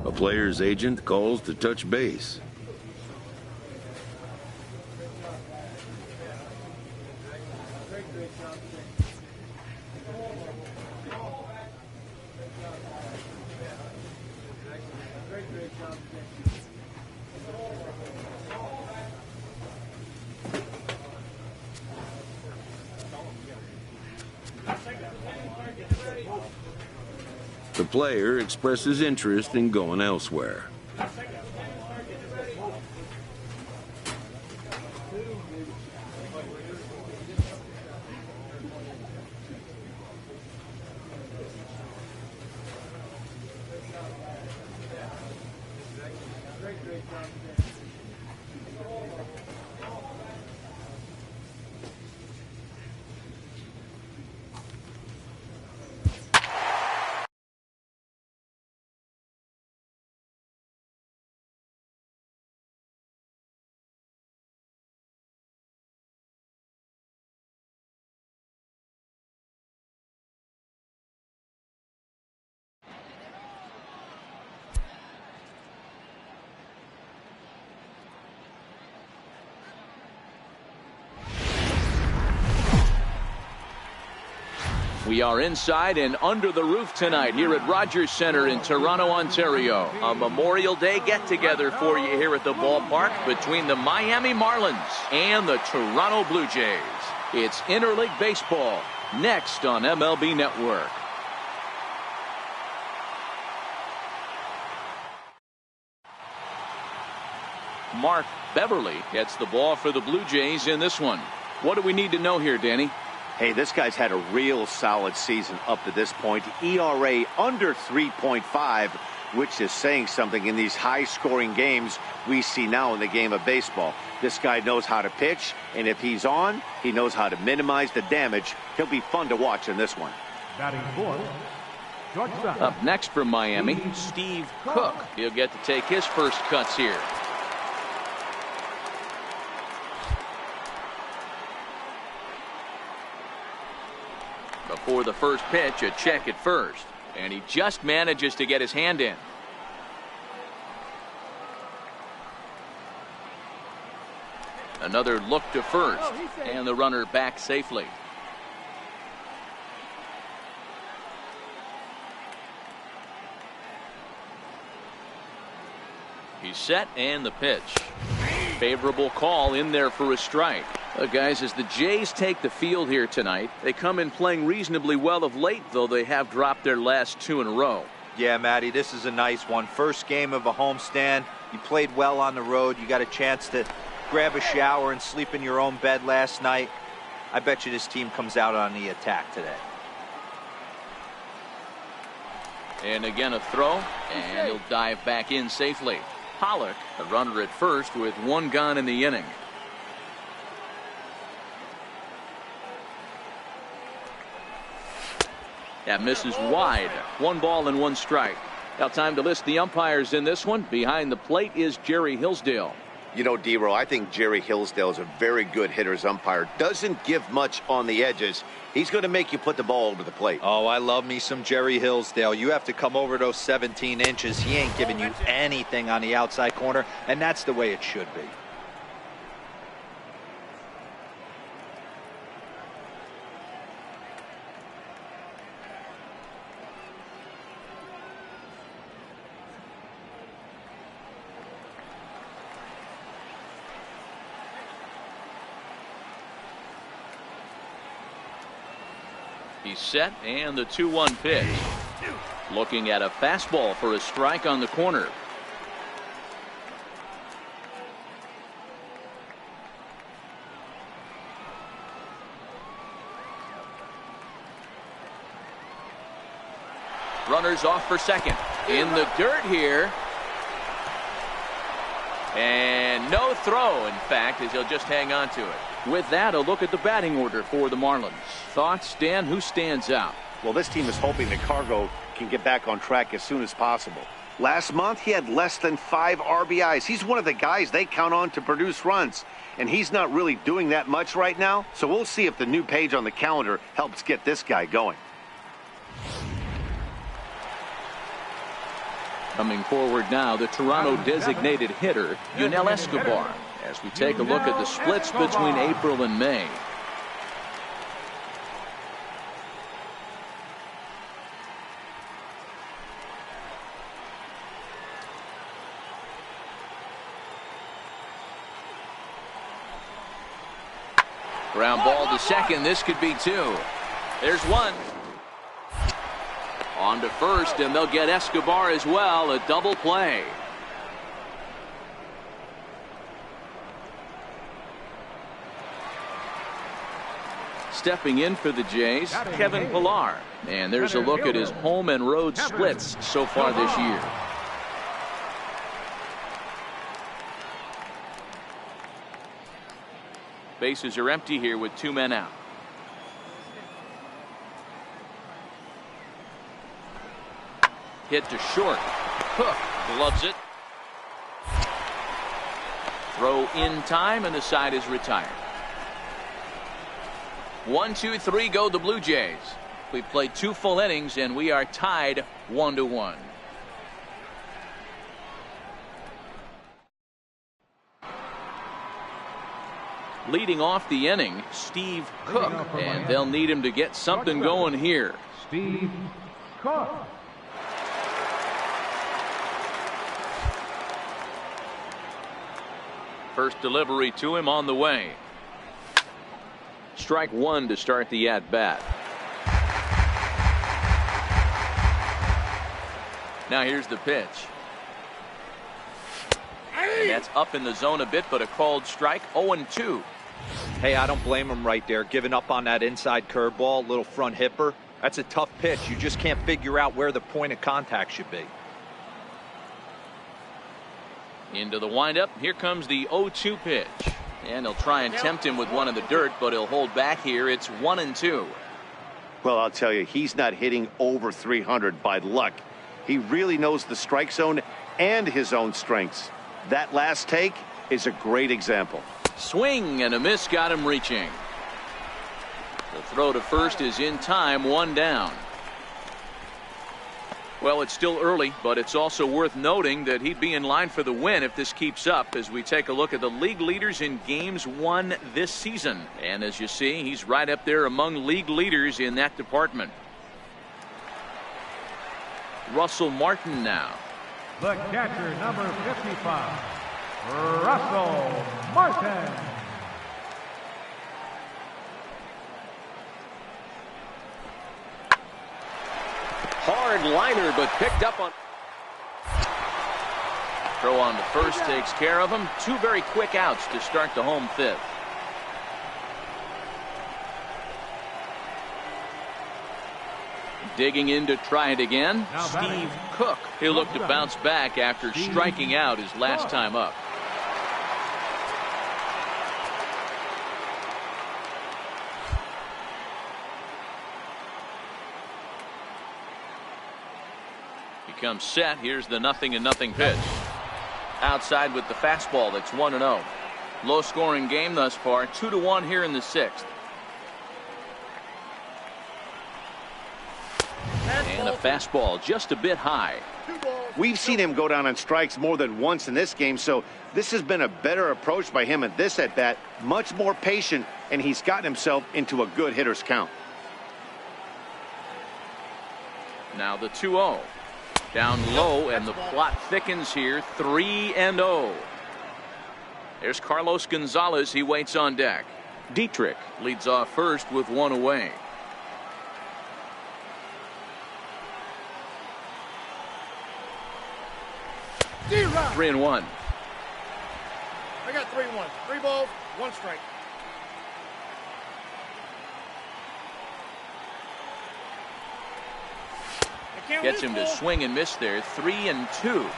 A player's agent calls to touch base. The player expresses interest in going elsewhere. We are inside and under the roof tonight here at Rogers Centre in Toronto, Ontario. A Memorial Day get-together for you here at the ballpark between the Miami Marlins and the Toronto Blue Jays. It's interleague baseball next on MLB Network. Mark Beverly gets the ball for the Blue Jays in this one. What do we need to know here, Danny? Hey, this guy's had a real solid season up to this point. ERA under 3.5, which is saying something in these high-scoring games we see now in the game of baseball. This guy knows how to pitch, and if he's on, he knows how to minimize the damage. He'll be fun to watch in this one. Up next from Miami, Steve Cook. He'll get to take his first cuts here. Before the first pitch, a check at first. And he just manages to get his hand in. Another look to first. And the runner back safely. He's set and the pitch. Favorable call in there for a strike. Guys, as the Jays take the field here tonight, they come in playing reasonably well of late, though they have dropped their last 2 in a row. Yeah, Matty, this is a nice one. First game of a homestand. You played well on the road. You got a chance to grab a shower and sleep in your own bed last night. I bet you this team comes out on the attack today. And again a throw, and he'll dive back in safely. Pollock, the runner at first with 1 gone in the inning. That misses wide. 1 ball and 1 strike. Now time to list the umpires in this one. Behind the plate is Jerry Hillsdale. You know, D-Row, I think Jerry Hillsdale is a very good hitter's umpire. Doesn't give much on the edges. He's going to make you put the ball over the plate. Oh, I love me some Jerry Hillsdale. You have to come over those 17 inches. He ain't giving you anything on the outside corner, and that's the way it should be. He's set and the 2-1 pitch. Looking at a fastball for a strike on the corner. Runners off for second. In the dirt here. And no throw, in fact, as he'll just hang on to it. With that, a look at the batting order for the Marlins. Thoughts, Dan? Who stands out? Well, this team is hoping that Cargo can get back on track as soon as possible. Last month, he had less than 5 RBIs. He's one of the guys they count on to produce runs. And he's not really doing that much right now. So we'll see if the new page on the calendar helps get this guy going. Coming forward now, the Toronto designated hitter, Yunel Escobar, as we take a look at the splits between April and May. Ground ball to second. This could be two. There's one. On to first, and they'll get Escobar as well. A double play. Stepping in for the Jays, Kevin Pillar. And there's a look at his home and road splits so far this year. Bases are empty here with 2 men out. Hit to short. Cook gloves it. Throw in time, and the side is retired. 1, 2, 3 go the Blue Jays. We played 2 full innings, and we are tied 1-1. Leading off the inning, Steve Cook, and they'll need him to get something going here. Steve Cook. First delivery to him on the way. Strike 1 to start the at-bat. Now here's the pitch. And that's up in the zone a bit, but a called strike. 0-2. Hey, I don't blame him right there. Giving up on that inside curveball, little front hipper. That's a tough pitch. You just can't figure out where the point of contact should be. Into the windup. Here comes the 0-2 pitch. And they'll try and tempt him with one in the dirt, but he'll hold back here. It's 1-2. Well, I'll tell you, he's not hitting over 300 by luck. He really knows the strike zone and his own strengths. That last take is a great example. Swing and a miss got him reaching. The throw to first is in time, 1 down. Well, it's still early, but it's also worth noting that he'd be in line for the win if this keeps up as we take a look at the league leaders in games won this season. And as you see, he's right up there among league leaders in that department. Russell Martin now. The catcher, number 55, Russell Martin. Hard liner, but picked up on. Throw on to first takes care of him. 2 very quick outs to start the home 5th. Digging in to try it again, Steve Cook. He'll look to bounce back after striking out his last time up. Becomes set. Here's the 0-0 pitch. Outside with the fastball. That's 1-0. Low scoring game thus far. 2-1 here in the 6th. And a fastball just a bit high. We've seen him go down on strikes more than once in this game, so this has been a better approach by him at this at-bat. Much more patient, and he's gotten himself into a good hitter's count. Now the 2-0. Down low, and the plot thickens here. 3-0. There's Carlos Gonzalez. He waits on deck. Dietrich leads off first with 1 away. D-Rock. 3-1. I got 3-1. 3 balls, 1 strike. Gets him to swing and miss there. 3-2.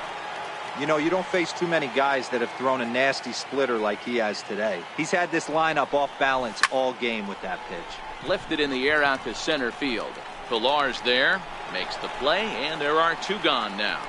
You know, you don't face too many guys that have thrown a nasty splitter like he has today. He's had this lineup off balance all game with that pitch. Lifted in the air out to center field. Pillar's there. Makes the play, and there are 2 gone now.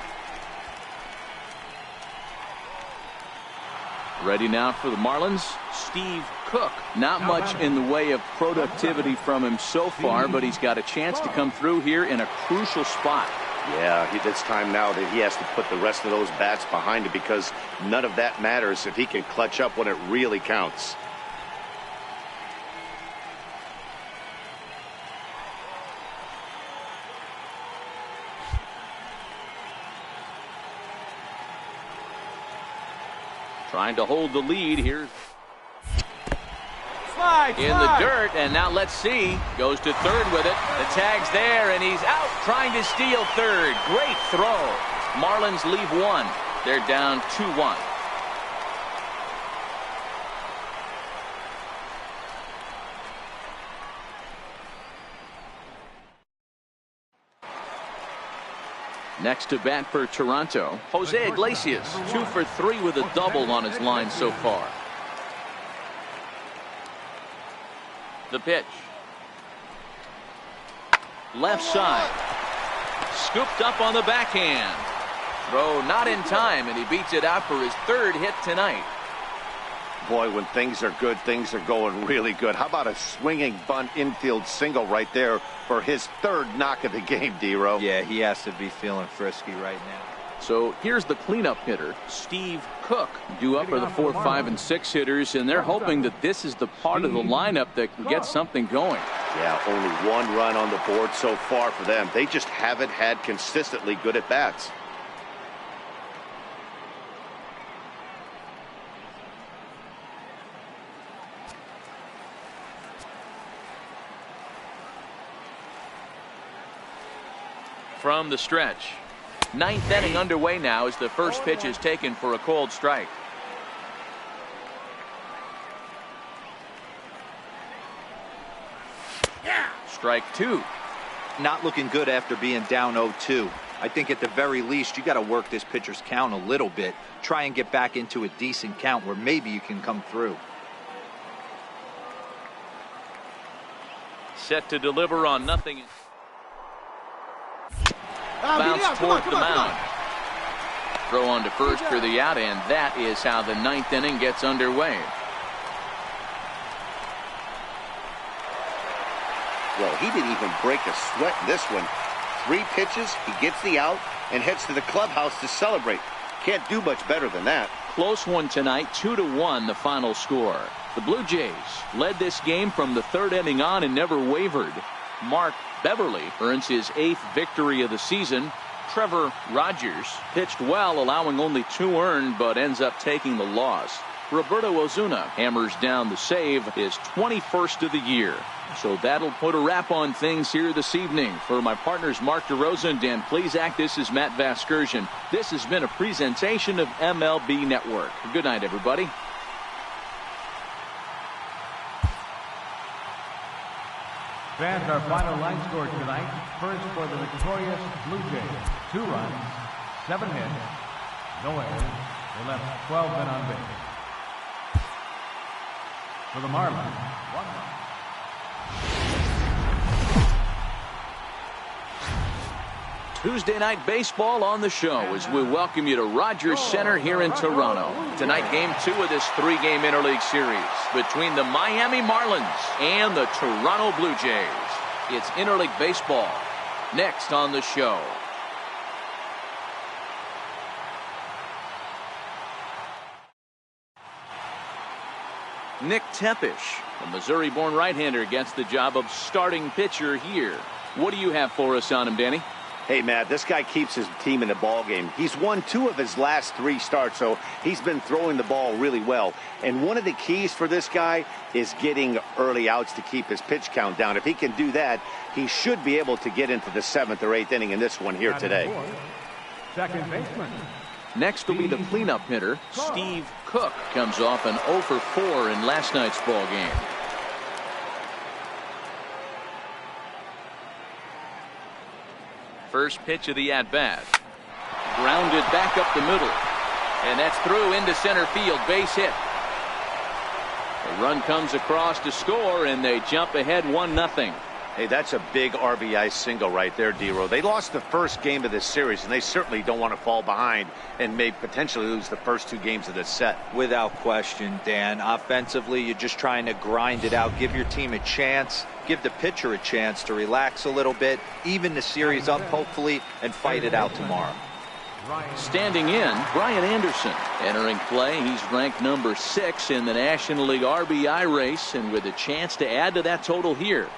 Ready now for the Marlins, Steve Cook. Not much in the way of productivity from him so far, but he's got a chance to come through here in a crucial spot. Yeah, it's time now that he has to put the rest of those bats behind him, because none of that matters if he can clutch up when it really counts. Trying to hold the lead here. In the dirt, and now let's see. Goes to third with it. The tag's there, and he's out trying to steal third. Great throw. Marlins leave one. They're down 2-1. Next to bat for Toronto, Jose Iglesias, 2 for 3 with a double on his line so far. The pitch. Left side. Scooped up on the backhand. Throw not in time, and he beats it out for his 3rd hit tonight. Boy, when things are good, things are going really good. How about a swinging bunt infield single right there for his 3rd knock of the game, D-Row? Yeah, he has to be feeling frisky right now. So here's the cleanup hitter, Steve Cook, due up for the 4, 5, and 6 hitters, and they're hoping that this is the part of the lineup that can get something going. Yeah, only 1 run on the board so far for them. They just haven't had consistently good at-bats. From the stretch. 9th inning underway now as the first pitch is taken for a called strike. Strike 2. Not looking good after being down 0-2. I think at the very least you got to work this pitcher's count a little bit. Try and get back into a decent count where maybe you can come through. Set to deliver on nothing. Bounce toward the mound. Throw on to first for the out, and that is how the 9th inning gets underway. Well, he didn't even break a sweat in this one. 3 pitches, he gets the out, and heads to the clubhouse to celebrate. Can't do much better than that. Close one tonight, 2-1 the final score. The Blue Jays led this game from the 3rd inning on and never wavered. Mark Beverly earns his 8th victory of the season. Trevor Rogers pitched well, allowing only 2 earned, but ends up taking the loss. Roberto Ozuna hammers down the save, his 21st of the year. So that'll put a wrap on things here this evening. For my partners Mark DeRosa and Dan Plesac, this is Matt Vasgersian. This has been a presentation of MLB Network. Good night, everybody. Fans, our final line score tonight. First for the victorious Blue Jays, 2 runs, 7 hits, no errors. They left 12 men on base. For the Marlins, 1 run. Tuesday night baseball on the show as we welcome you to Rogers Center here in Toronto. Tonight, game 2 of this 3-game interleague series between the Miami Marlins and the Toronto Blue Jays. It's interleague baseball next on the show. Nick Tepish, a Missouri-born right-hander, gets the job of starting pitcher here. What do you have for us on him, Danny? Hey, Matt, this guy keeps his team in the ball game. He's won 2 of his last 3 starts, so he's been throwing the ball really well. And one of the keys for this guy is getting early outs to keep his pitch count down. If he can do that, he should be able to get into the 7th or 8th inning in this one here today. Second baseman. Next will be the cleanup hitter, Steve Cook. Comes off an 0 for 4 in last night's ball game. First pitch of the at-bat. Grounded back up the middle. And that's through into center field. Base hit. A run comes across to score, and they jump ahead 1-0. Hey, that's a big RBI single right there, D-Row. They lost the first game of this series, and they certainly don't want to fall behind and may potentially lose the first 2 games of this set. Without question, Dan. Offensively, you're just trying to grind it out, give your team a chance, give the pitcher a chance to relax a little bit, even the series up, hopefully, and fight it out tomorrow. Standing in, Brian Anderson. Entering play, he's ranked number 6 in the National League RBI race, and with a chance to add to that total here.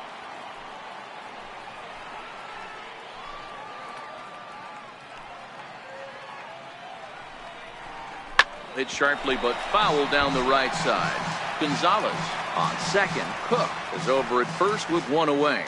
Hit sharply but foul down the right side. Gonzalez on second. Cook is over at first with 1 away.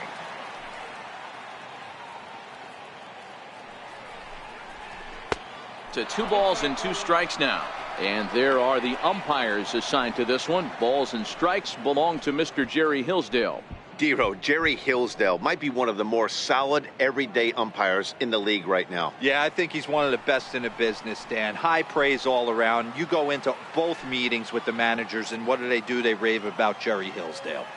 To 2 balls and 2 strikes now. And there are the umpires assigned to this one. Balls and strikes belong to Mr. Jerry Hillsdale. D-Row, Jerry Hillsdale might be one of the more solid everyday umpires in the league right now. Yeah, I think he's one of the best in the business, Dan. High praise all around. You go into both meetings with the managers, and what do? They rave about Jerry Hillsdale.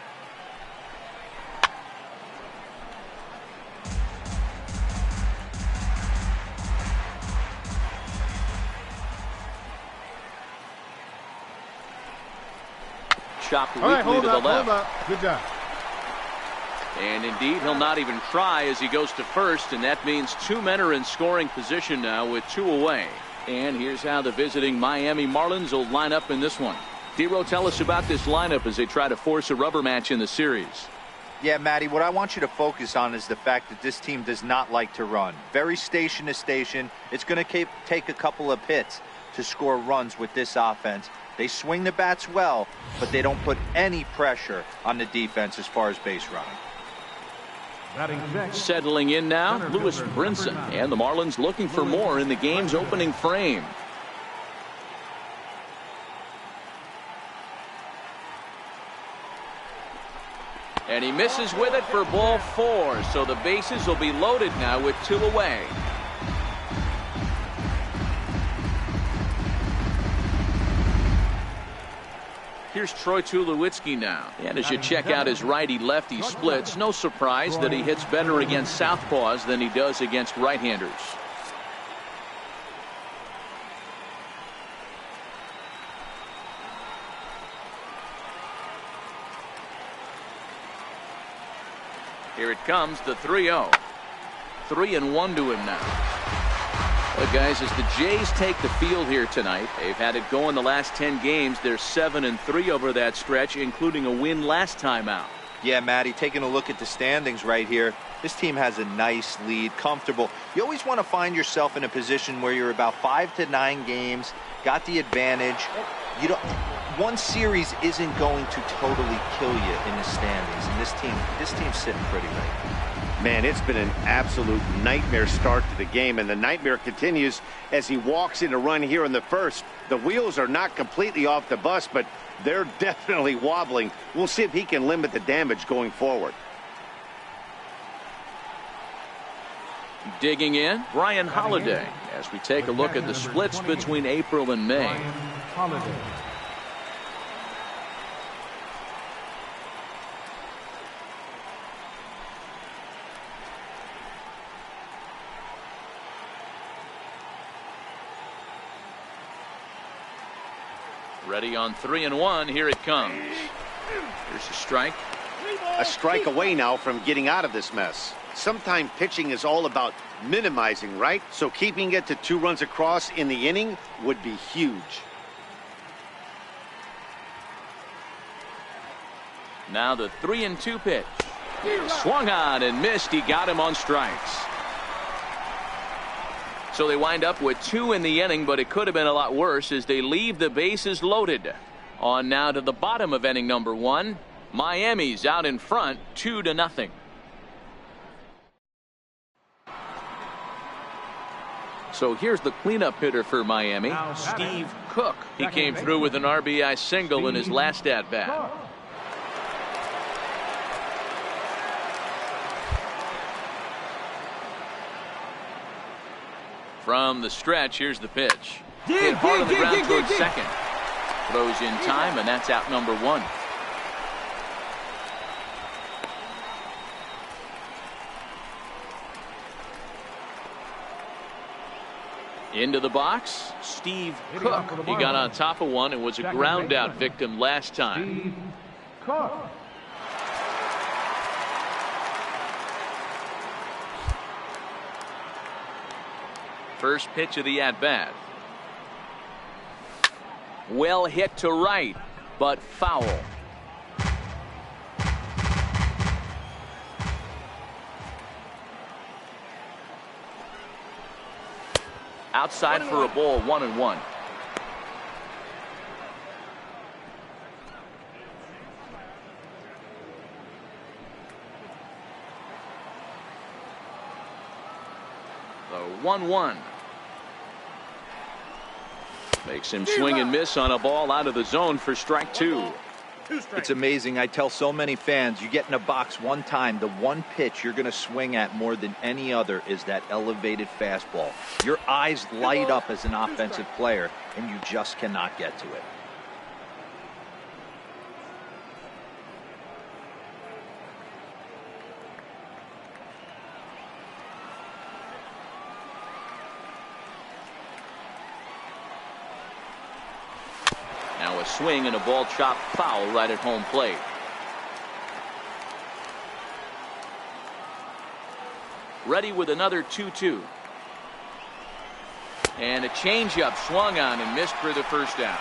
Chopped weakly to the left. Good job. And indeed, he'll not even try as he goes to first, and that means 2 men are in scoring position now with 2 away. And here's how the visiting Miami Marlins will line up in this one. D-Row, tell us about this lineup as they try to force a rubber match in the series. Yeah, Matty, what I want you to focus on is the fact that this team does not like to run. Very station to station. It's going to take a couple of hits to score runs with this offense. They swing the bats well, but they don't put any pressure on the defense as far as base running. Settling in now, Lewis Brinson, and the Marlins looking for more in the game's opening frame. And he misses with it for ball 4, so the bases will be loaded now with 2 away. Here's Troy Tulowitzki now. And as you check out his righty-lefty splits, no surprise that he hits better against southpaws than he does against right-handers. Here it comes, the 3-0. 3-1 to him now. Well, guys, as the Jays take the field here tonight, they've had it going the last 10 games. They're 7-3 over that stretch, including a win last time out. Yeah, Matty, taking a look at the standings right here, this team has a nice lead, comfortable. You always want to find yourself in a position where you're about 5 to 9 games, got the advantage. You don't. One series isn't going to totally kill you in the standings, and this team's sitting pretty right now. Man, it's been an absolute nightmare start to the game, and the nightmare continues as he walks in a run here in the first. The wheels are not completely off the bus, but they're definitely wobbling. We'll see if he can limit the damage going forward. Digging in, Brian Holiday, as we take a look at the splits between April and May. Ready on 3-1. Here it comes. Here's a strike. A strike away now from getting out of this mess. Sometimes pitching is all about minimizing, right? So keeping it to 2 runs across in the inning would be huge. Now the 3-2 pitch. Swung on and missed. He got him on strikes. So they wind up with 2 in the inning, but it could have been a lot worse as they leave the bases loaded. On now to the bottom of inning number 1. Miami's out in front 2-0. So here's the cleanup hitter for Miami, Steve Cook. He came through with an RBI single in his last at-bat. From the stretch, here's the pitch. Hit hard on the ground towards second. Throws in time, and that's out number 1. Into the box, Steve Cook. He got on top of one and was a ground out victim last time. Steve Cook. First pitch of the at-bat. Well hit to right, but foul. Outside for a ball, 1-1. The 1-1. Makes him swing and miss on a ball out of the zone for strike two. It's amazing. I tell so many fans, you get in a box one time, the one pitch you're going to swing at more than any other is that elevated fastball. Your eyes light up as an offensive player, and you just cannot get to it. Now a swing and a ball chopped foul right at home plate. Ready with another 2-2. And a changeup swung on and missed for the first out.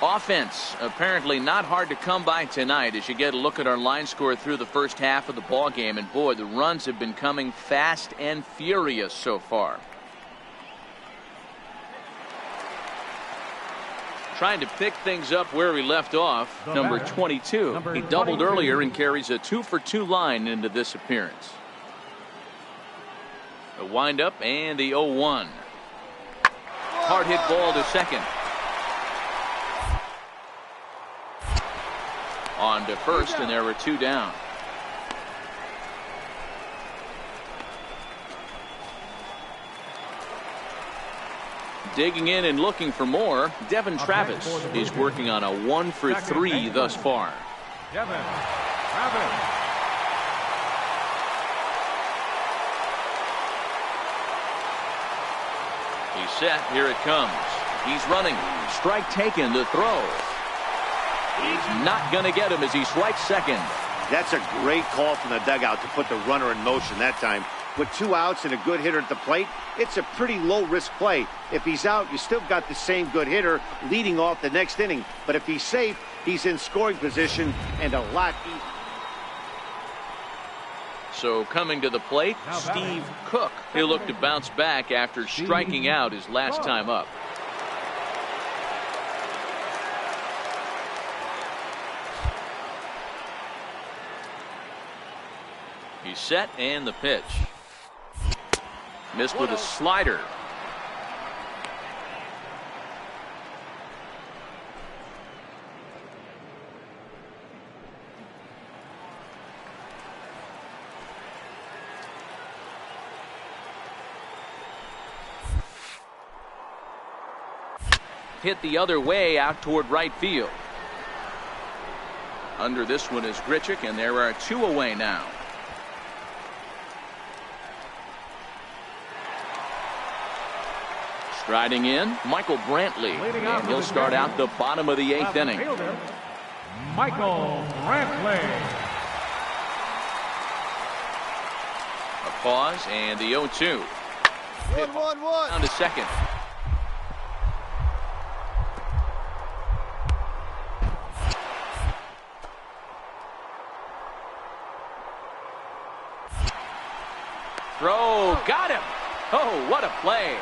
Offense apparently not hard to come by tonight as you get a look at our line score through the first half of the ball game, and boy, the runs have been coming fast and furious so far. Trying to pick things up where we left off. Number 22. He doubled earlier and carries a 2-for-2 line into this appearance. The windup and the 0-1. Hard hit ball to second. On to first, and there were two down. Digging in and looking for more, Devin Travis is working on a 1-for-3 thus far. Devin Travis. He's set. Here it comes. He's running. Strike taken to throw. He's not going to get him as he strikes second. That's a great call from the dugout to put the runner in motion that time. With 2 outs and a good hitter at the plate, it's a pretty low-risk play. If he's out, you still got the same good hitter leading off the next inning. But if he's safe, he's in scoring position and a lot easier. So coming to the plate, Steve Cook. He'll look to bounce back after striking out his last time up. He's set, and the pitch. Missed with a slider. Hit the other way out toward right field. Under this one is Grichuk, and there are 2 away now. Striding in, Michael Brantley, and he'll start out the bottom of the 8th inning. Michael Brantley. A pause and the 0-2. 1-1-1. Down to second. Throw, got him. Oh, what a play.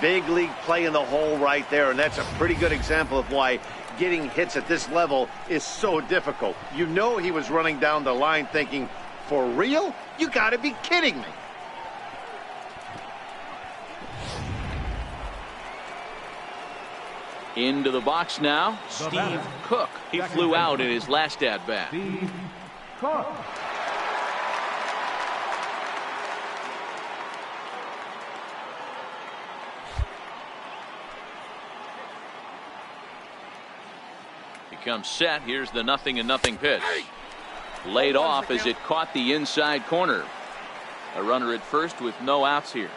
Big league play in the hole right there, and that's a pretty good example of why getting hits at this level is so difficult. You know he was running down the line thinking, for real? You got to be kidding me. Into the box now, Steve Cook. He flew out in his last at-bat. Steve Cook. Becomes set. Here's the 0-0 pitch. Laid off as it caught the inside corner. A runner at first with no outs here.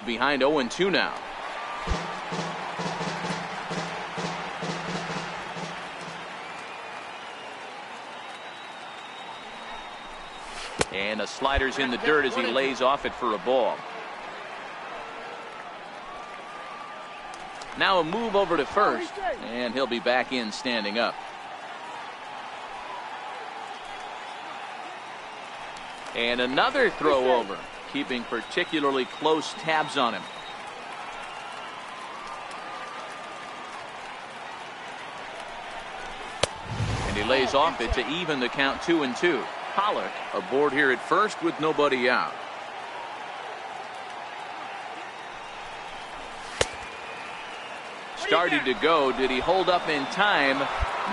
Behind 0-2 now. And a slider's in the dirt as he lays off it for a ball. Now a move over to first, and he'll be back in standing up. And another throw over, keeping particularly close tabs on him. And he lays off it to even the count 2-2. Pollock aboard here at first with nobody out. Started to go. Did he hold up in time?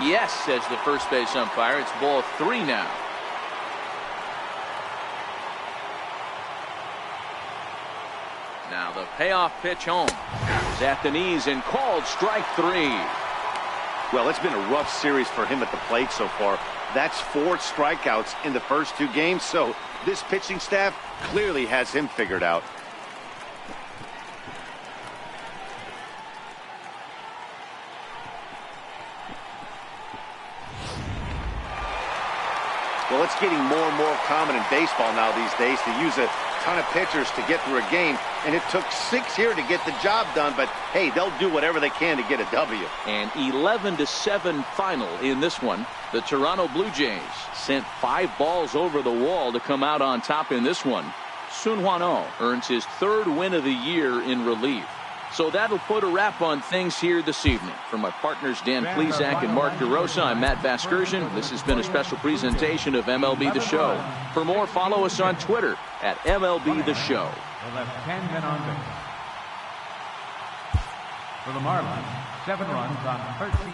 Yes, says the first base umpire. It's ball 3 now. Now the payoff pitch home is at the knees and called strike 3. Well, it's been a rough series for him at the plate so far. That's 4 strikeouts in the first 2 games, so this pitching staff clearly has him figured out. Well, it's getting more and more common in baseball now these days to use a ton of pitchers to get through a game, and it took 6 here to get the job done, but hey, they'll do whatever they can to get a W. An 11-7 final in this one. The Toronto Blue Jays sent 5 balls over the wall to come out on top in this one. Sun Hwan-oh earns his 3rd win of the year in relief. So that'll put a wrap on things here this evening. For my partners Dan Plesac and Mark DeRosa, I'm Matt Vasgersian. This has been a special presentation of MLB The Show. For more, follow us on Twitter at MLB The Show. They left 10 men on base. For the Marlins, 7 runs on 13